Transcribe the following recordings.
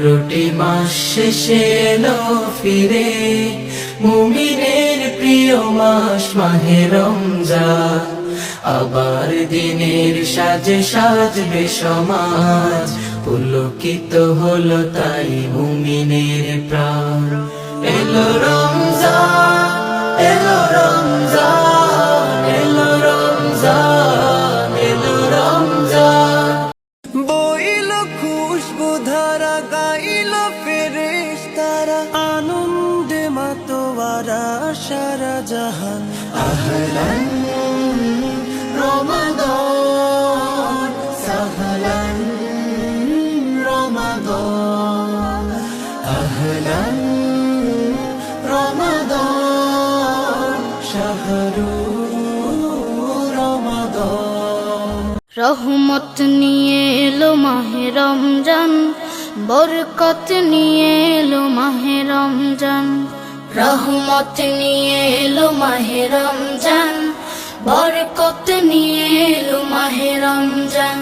11টি মাস শেষে এলো ফিরে, মুমিনের প্রিয় মাস মাহে রমজান। আবার দিনের সাজে সাজবে সমাজ, পুলকিত হলো তাই মুমিনের প্রাণ। এলো রমজান, এলো রমজান, এলো রমজান, এলো রমজান। বইল খুশবু ধারা, গাইল ফেরেশতারা, আনন্দে মাতোয়ারা সারা জাহান। আহলান রমাদান, সাহলান রমাদান, আহলান রমাদান, শাহরু রমাদান। রহমত নিয়ে এলো মাহে রমজান, বরকত নিয়ে এলো মাহে রমজান। রহমত নিয়ে এলো মাহে রমজান, বরকত নিয়ে এলো মাহে রমজান।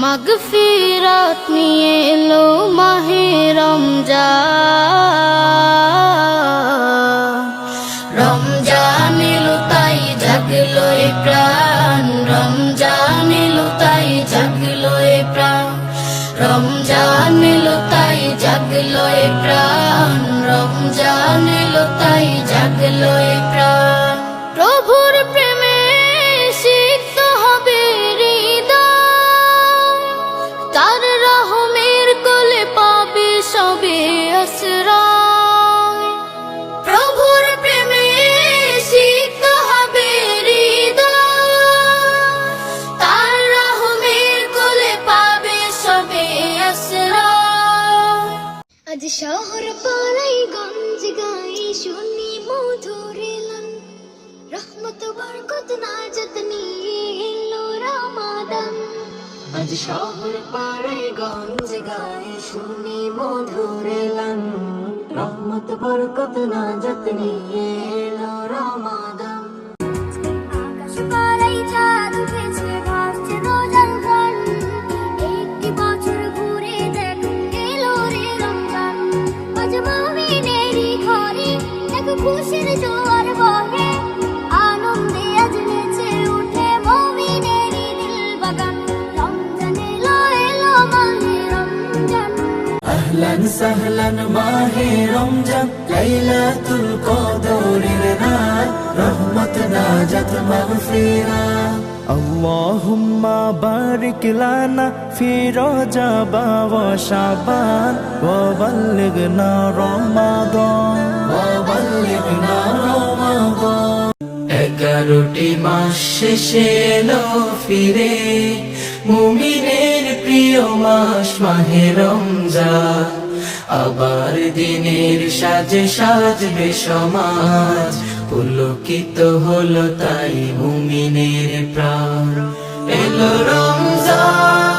মাগফিরাত নিয়ে এলো মাহে রমজান। রমজান এলো তাই জাগলো এ প্রাণ, রমজান এলো তাই জাগলো এ প্রাণ। রমজান এলো তাই জাগলো এ প্রাণ, রমজান এলো তাই জাগলো এ প্রাণ। প্রভুর প্রেমে সিক্ত হবে হৃদয়, তার রহমের কোলে পাবে সবে আশ্রয়। প্রভুর প্রেমে সিক্ত হবে হৃদয়, তার রহমের কোলে পাবে সবে আশ্রয়। আজ শহর পাড়াই গঞ্জ গাই শুনি মধুর এলান, রহমত বরকত নাজাত নিয়ে এলো রমাদান। আজ শহর পাড়ায় গঞ্জ গায়ে শুনি মধুর এলান, রহমত বরকত নাজাত নিয়ে এলো রমাদান। আকাশ পাড়াই চাঁদ উঠেছে, ভাসছে রোজার ঘন, একটি বছর ঘুরে দেখ এলো রে রমজান। আজ মুমিনেরই ঘরে এক খুশির জোয়ার বহে, আনন্দে আজ নেচে উঠে মুমিনেরই দিল বাগান। রমজান এলো এলো মাহে রমজান। আহলান সাহলান মাহে রমজান, লাইলাতুল কদরের রাত, রহমত নাজাত মাগফিরাত। আল্লাহুম্মা বারিক লানা ফি রজবা ওয়া শাবান, ওয়া বাল্লিগনা রমাদান, ওয়া বাল্লিগনা রমাদান। 11টি মাস শেষে এলো ফিরে, মুমিনের প্রিয় মাস মাহে রমজান। আবার দিনের সাজে সাজবে সমাজ, পুলকিত হলো তাই মুমিনের প্রাণ। এলো রমজান,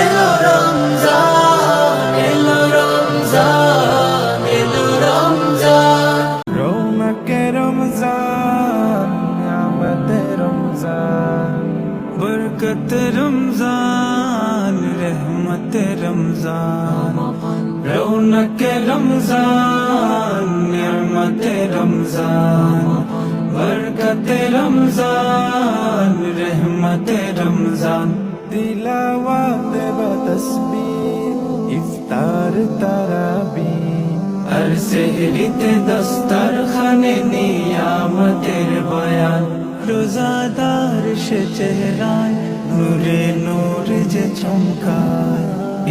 এলো রমজান, এলো রমজান, এলো রমজান। রৌনকে রমজান, নিয়ামতে রমজান, বরকত রমজান, रहमते रमजान। रौनके रमजान, नियामते रमजान, बरकते रमजान, रहमते रमजान। तिलावत व तस्बीह, इफ्तार तराबीह, हर सेहरिते दस्तरखाने नियामतेर बयान। रोजादार से चेहराय नूरे नूर जे चमकाय,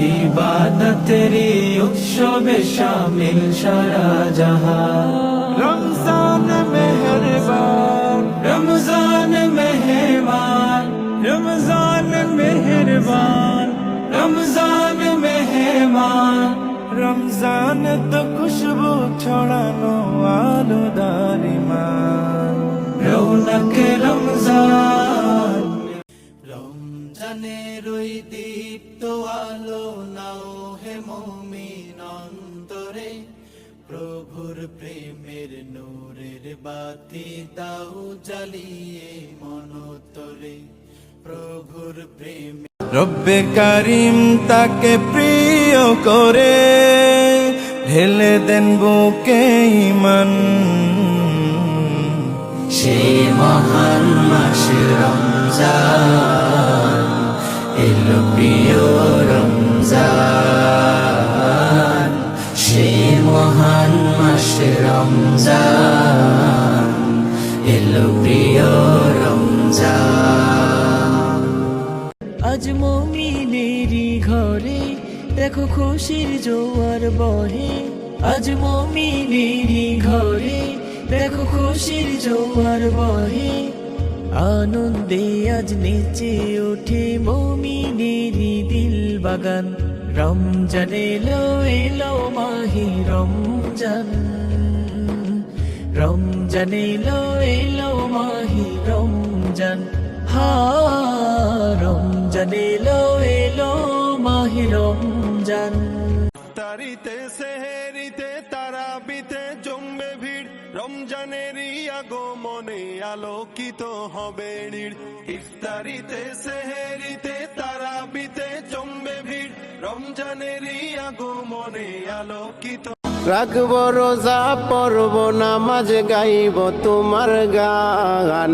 ইবাদতেরি উৎসবে শামিল সারা জাহান। রমজান মেহেরবান, রমজান মেহমান, রমজান মেহেরবান, রমজান মেহমান। রমজান তো খুশবু ছড়ানো আলোদার ইমান, রৌনকে রমজান। রমজানের ওই দীপ্ত আলো নাও হে মুমিন অন্তরে, প্রভুর প্রেমের নূরের বাতি দাও জ্বালিয়ে মনতরে। প্রভুর প্রেমে রব্বে কারিম তাকে প্রিয় করে দেন বুকে ঈমান। সেই মহান মাস রমজান এলো প্রিয় রমজান, সেই মহান মাস রমজান এলো প্রিয় রমজান। আজ মুমিনেরই ঘরে দেখো খুশির জোয়ার বহে, আজ মুমিনেরই ঘরে দেখো খুশির জোয়ার বহে, আনন্দে আজ নেচে ওঠে মুমিনেরই দিল বাগান। রমজান এলো এলো মাহে রমজান, রমজান এলো এলো মাহে রমজান, হা রমজান এলো এলো মাহে রমজান। তারিতে সেহেরিতে তারাবিতে জমবে ভিড়, রমজানেরই আগমনে আলোকিত হবে নীড়। ইফতারিতে সেহেরিতে তারাবিতে জমবে ভিড়, রমজানেরই আগমনে আলোকিত। রাখব রোজা পড়ব নামাজ গাইব তোমার গান,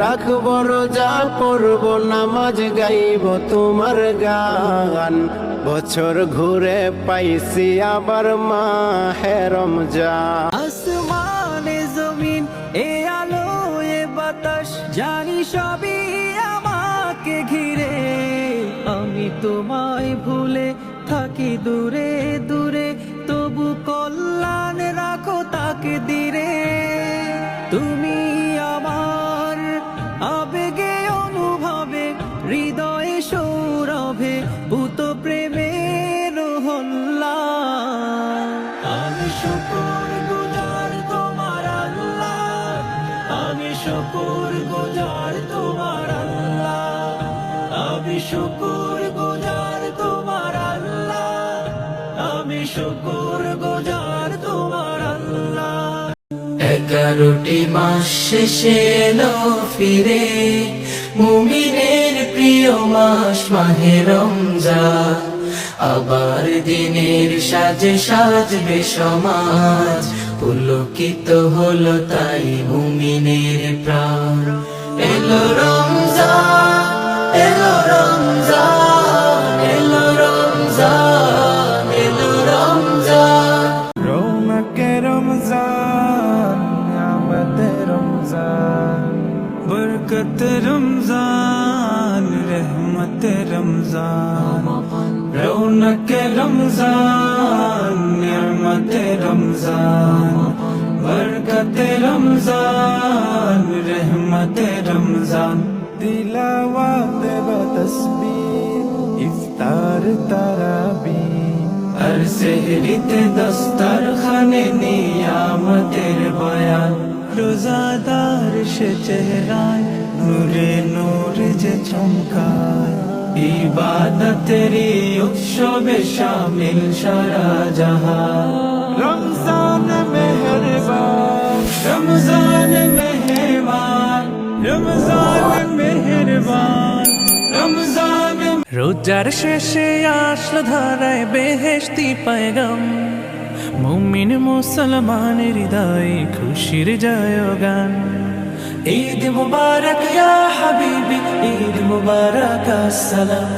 রাখব রোজা পড়ব নামাজ গাইব তোমার গান। বছর ঘুরে পাইছি আবার মাহে রমজান। আসমানে জমিন এ আলো এ বাতাস জানি সবই আমাকে ঘিরে, আমি তোমায় ভুলে থাকি দূরে দূরে, তবু কল্যাণ রাখো তাকে দিরে। তুমি আমার আবেগে অনুভবে হৃদয়ে সৌরভে ভূত প্রেমের হল্লা। আমি শুকর গুজার তোমার আল্লাহ, আমি শুকর গুজার তোমার আল্লাহ, আমি শুকর গুজার তোমার আল্লাহ, আমি শুকর গুজার তোমার আল্লাহ। 11টি মাস শেষে এলো ফিরে, মুমিনের প্রিয় মাস মাহে রমজান। আবার দিনের সাজে সাজবে সমাজ, পুলকিত হলো তাই মুমিনের প্রাণ। এলো রমজান এলো রমজান এলো রমজান এলো রমজান। রৌনকে রমজান আমাদের রমজান, বরকত রমজান রহমত রমজান। রৌনক রমজান নিয়ামত রমজান, বরকত রমজান রহমত রমজান। তিলাওয়াত বা তসবিহ ইফতার তারাবিহ, আর সেহরিতে দস্তরখানে নিয়ামতের বয়ান। রোজাদার সে চেহারায় নূরে নূর যে চমকায়, ইবাদতেরই উৎসবে শামিল সারা জাহান। রমজান মেহেরবান রমজান মেহেরবান রমজান মেহেরবান রমজান। রোজার শেষে আসলো ধারায় বেহেশতি পায়গাম, মুমিন মুসলমানের হৃদয়ে খুশির জয়গান। ঈদ মুবারক ইয়া হাবিবি, ঈদ মুবারক আসসালাম,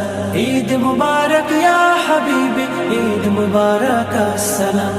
ঈদ মুবারক ইয়া হাবিবি, ঈদ মুবারক আসসালাম।